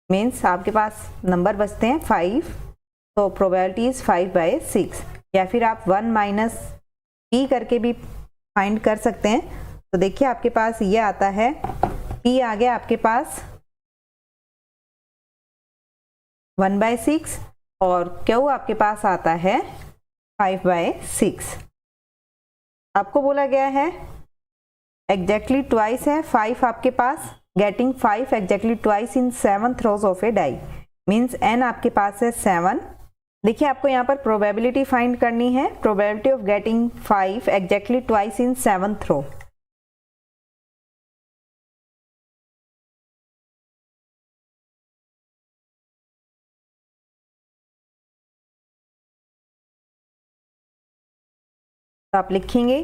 मीन्स आपके पास नंबर बचते हैं 5। तो प्रोबेबिलिटी इज 5/6। या फिर आप 1 माइनस P करके भी फाइंड कर सकते हैं। तो देखिए आपके पास ये आता है P आ गया आपके पास 1/6 और Q आपके पास आता है 5/6। आपको बोला गया है एग्जैक्टली ट्वाइस है 5 आपके पास, getting 5 exactly twice in 7 throws of a die means n आपके पास है 7। देखिए आपको यहाँ पर प्रोबेबिलिटी फाइंड करनी है, probability of getting 5 exactly twice in 7th रो। तो आप लिखेंगे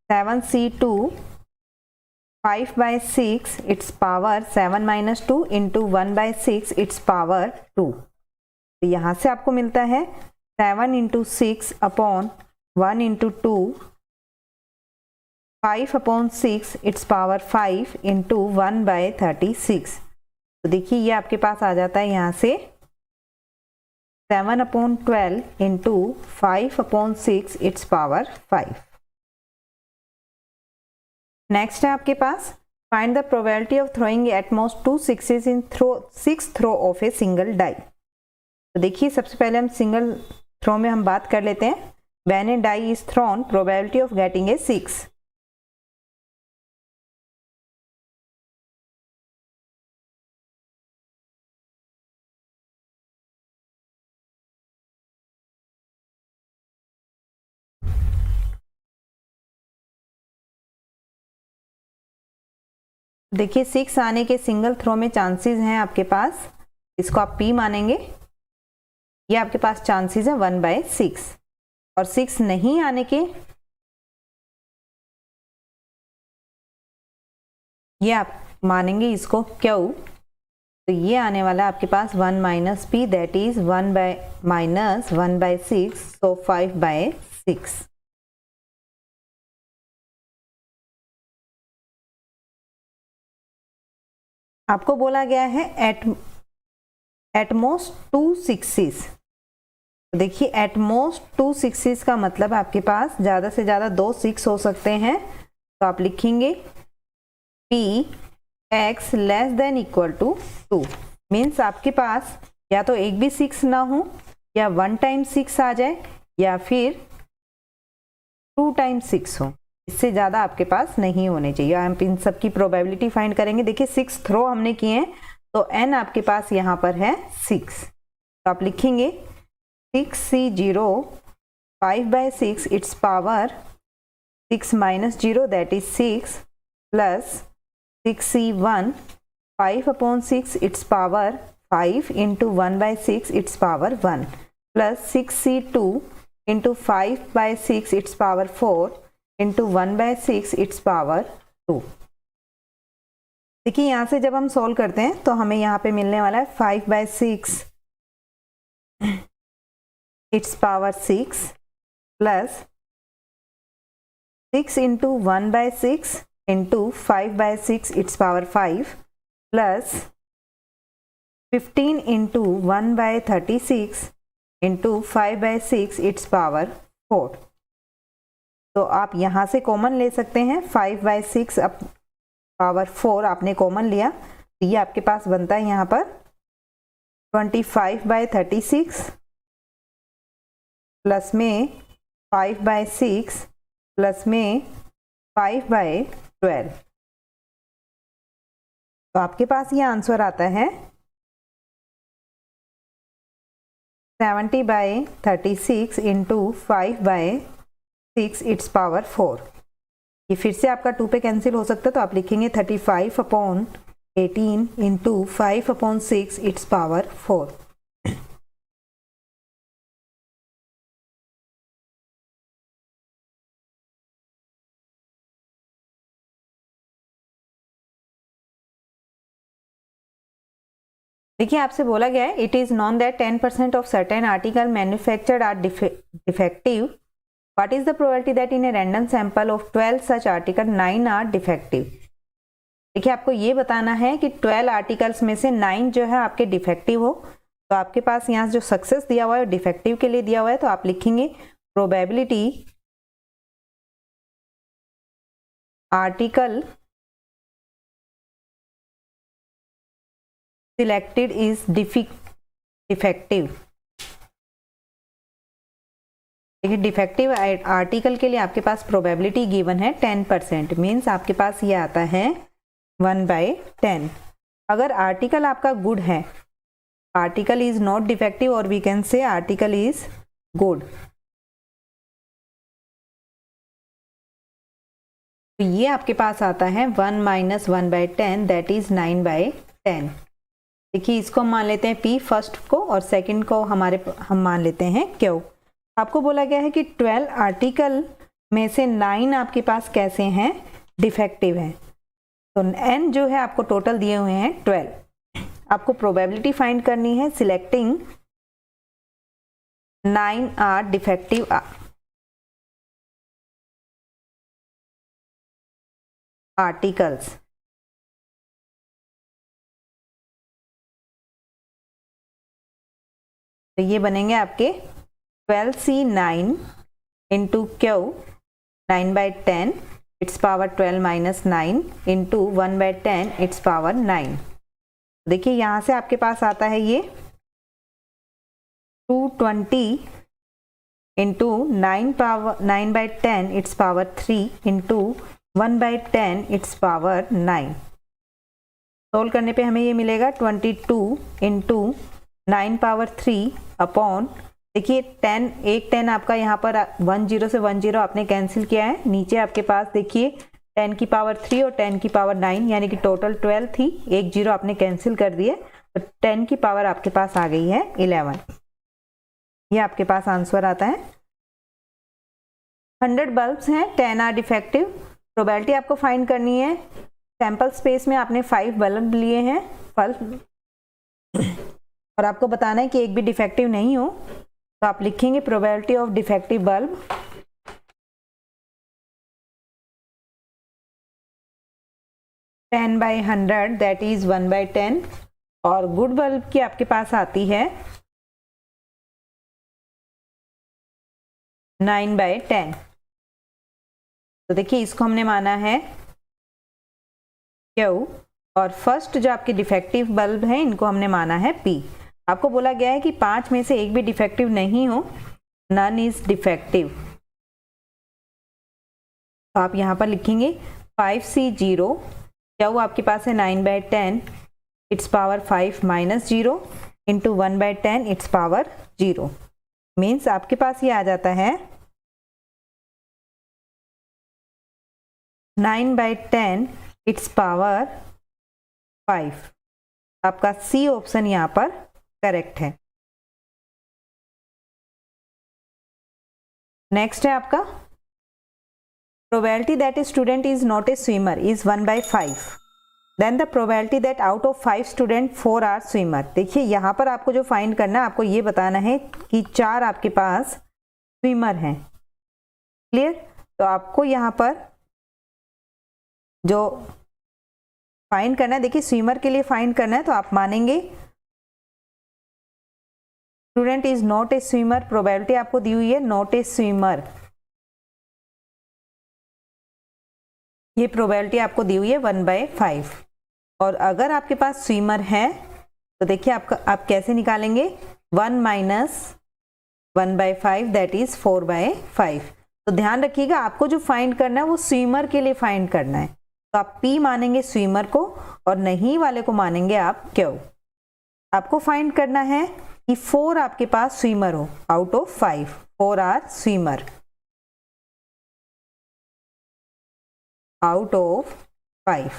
7c2 5/6 it's power 7 - 2 into 1/6 it's power 2। तो यहाँ से आपको मिलता है 7 × 6 अपॉन 1 × 2 5/6 इट्स पावर 5 इंटू 1/36। तो देखिए ये आपके पास आ जाता है यहाँ से 7/12 इंटू 5/6 इट्स पावर 5। नेक्स्ट है आपके पास find the probability of throwing at most 2 6s इन 6th throw of a single die. तो देखिए सबसे पहले हम सिंगल थ्रो में हम बात कर लेते हैं। When a die is thrown probability of getting a 6। देखिए 6 आने के सिंगल थ्रो में चांसेस हैं आपके पास, इसको आप P मानेंगे। ये आपके पास चांसेस है 1/6 और 6 नहीं आने के ये आप मानेंगे इसको Q। तो ये आने वाला आपके पास 1 - P दैट इज 1/6 सो 5/6। आपको बोला गया है एट मोस्ट 2 6s। देखिए एट मोस्ट 2 6s का मतलब आपके पास ज़्यादा से ज़्यादा 2 6 हो सकते हैं। तो आप लिखेंगे P x less than equal to 2 means आपके पास या तो एक भी 6 ना हो या 1 टाइम 6 आ जाए या फिर 2 टाइम 6 हो, इससे ज़्यादा आपके पास नहीं होने चाहिए। आप इन सब की प्रोबेबिलिटी फाइंड करेंगे। देखिए 6 थ्रो हमने किए हैं तो n आपके पास यहाँ पर है 6। तो आप लिखेंगे 6c0 5/6 it's power 6 - 0 that is 6 plus 6c1 5/6 it's power 5 into 1/6 it's power 1 plus 6c2 into 5/6 it's power 4 into 1/6 it's power 2। देखिए यहाँ से जब हम सोल्व करते हैं तो हमें यहाँ पे मिलने वाला है 5/6 it's power 6 plus 6 into 1/6 into 5/6 it's power 5 plus 15 into 1/36 into 5/6 it's power 4। तो आप यहाँ से कॉमन ले सकते हैं 5/6 पावर 4 आपने कॉमन लिया तो ये आपके पास बनता है यहाँ पर 25/36 प्लस में 5/6 प्लस में 5/12। तो आपके पास ये आंसर आता है 70/36 इंटू 5/6 इट्स पावर 4। ये फिर से आपका 2 पे कैंसिल हो सकता है तो आप लिखेंगे 35/18 इंटू 5/6 इट्स पावर 4। देखिए आपसे बोला गया है it is known that 10% of certain article manufactured are defective. What is the probability that in a random sample of 12 such article 9 are defective? देखिए आपको ये बताना है कि 12 आर्टिकल्स में से 9 जो है आपके डिफेक्टिव हो। तो आपके पास यहाँ जो सक्सेस दिया हुआ है डिफेक्टिव के लिए दिया हुआ है तो आप लिखेंगे probability article selected is defective. देखिए डिफेक्टिव आर्टिकल के लिए आपके पास प्रोबेबिलिटी गिवन है 10%, मीन्स आपके पास ये आता है 1/10। अगर आर्टिकल आपका गुड है, आर्टिकल इज नॉट डिफेक्टिव और we can say article is good, तो ये आपके पास आता है 1 - 1/10 दैट इज 9/10। देखिए इसको हम मान लेते हैं P फर्स्ट को और सेकंड को हम मान लेते हैं Q। आपको बोला गया है कि 12 आर्टिकल में से 9 आपके पास कैसे हैं, डिफेक्टिव हैं। तो N जो है आपको टोटल दिए हुए हैं 12। आपको प्रोबेबिलिटी फाइंड करनी है सिलेक्टिंग 9 आर डिफेक्टिव आर्टिकल्स। तो ये बनेंगे आपके 12C9 into Q 9/10 it's power 12 - 9 into 1/10 it's power 9। देखिए यहाँ से आपके पास आता है ये 220 into 9/10 it's power 3 into 1/10 it's power 9। Solve करने पे हमें ये मिलेगा 22 इंटू 9/3 अपॉन, देखिए 10 एक 10 आपका यहाँ पर 10 से 10 आपने कैंसिल किया है। नीचे आपके पास देखिए 10 की पावर 3 और 10 की पावर 9 यानी कि टोटल 12 थी, एक 0 आपने कैंसिल कर दिए, तो 10 की पावर आपके पास आ गई है 11। ये आपके पास आंसर आता है। 100 बल्ब्स हैं, 10 आर डिफेक्टिव। प्रोबेबिलिटी आपको फाइंड करनी है। सैंपल स्पेस में आपने 5 बल्ब लिए हैं और आपको बताना है कि एक भी डिफेक्टिव नहीं हो, तो आप लिखेंगे probability of defective bulb 10/100 that is 1/10 और गुड बल्ब की आपके पास आती है 9/10। तो देखिए इसको हमने माना है Q और फर्स्ट जो आपके डिफेक्टिव बल्ब है इनको हमने माना है P। आपको बोला गया है कि 5 में से एक भी डिफेक्टिव नहीं हो, नन इज डिफेक्टिव। तो आप यहाँ पर लिखेंगे 5C0, Q आपके पास है 9/10 it's power 5 - 0 into 1/10 it's power 0, means आपके पास ये आ जाता है 9/10 इट्स पावर 5। आपका C ऑप्शन यहाँ पर करेक्ट है। नेक्स्ट है आपका probability that a student is not a swimmer is 1/5, then the probability that out of 5 student 4 are swimmer. देखिए यहाँ पर आपको जो फाइंड करना है, आपको ये बताना है कि 4 आपके पास स्विमर हैं। क्लियर? तो आपको यहाँ पर जो फाइंड करना है, देखिए स्विमर के लिए फाइंड करना है तो आप मानेंगे student is not a swimmer, probability आपको दी हुई है नॉट ए स्विमर, ये प्रोबेबिलिटी आपको दी हुई है 1/5। और अगर आपके पास स्विमर है तो देखिए आप कैसे निकालेंगे 1 - 1/5 दैट इज 4/5। तो ध्यान रखिएगा आपको जो फाइंड करना है वो स्विमर के लिए फाइंड करना है, तो आप P मानेंगे स्विमर को और नहीं वाले को मानेंगे आप Q। आपको फाइंड करना है कि 4 आपके पास स्विमर हो out of 5, 4 are swimmer out of 5।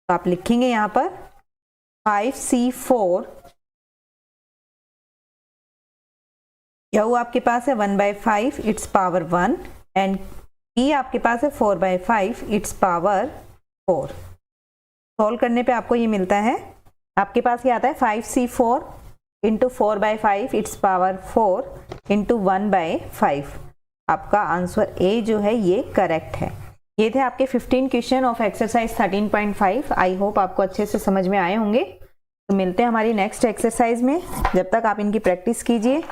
तो आप लिखेंगे यहाँ पर 5C4, Q आपके पास है 1/5 इट्स पावर 1 एंड P आपके पास है 4/5 इट्स पावर 4। सॉल्व करने पे आपको ये मिलता है, आपके पास ये आता है 5C4 into 4/5 it's power 4 into 1/5। आपका आंसर A जो है ये करेक्ट है। ये थे आपके 15 question of exercise 13.5। I hope आपको अच्छे से समझ में आए होंगे। तो मिलते हैं हमारी नेक्स्ट एक्सरसाइज में, जब तक आप इनकी प्रैक्टिस कीजिए।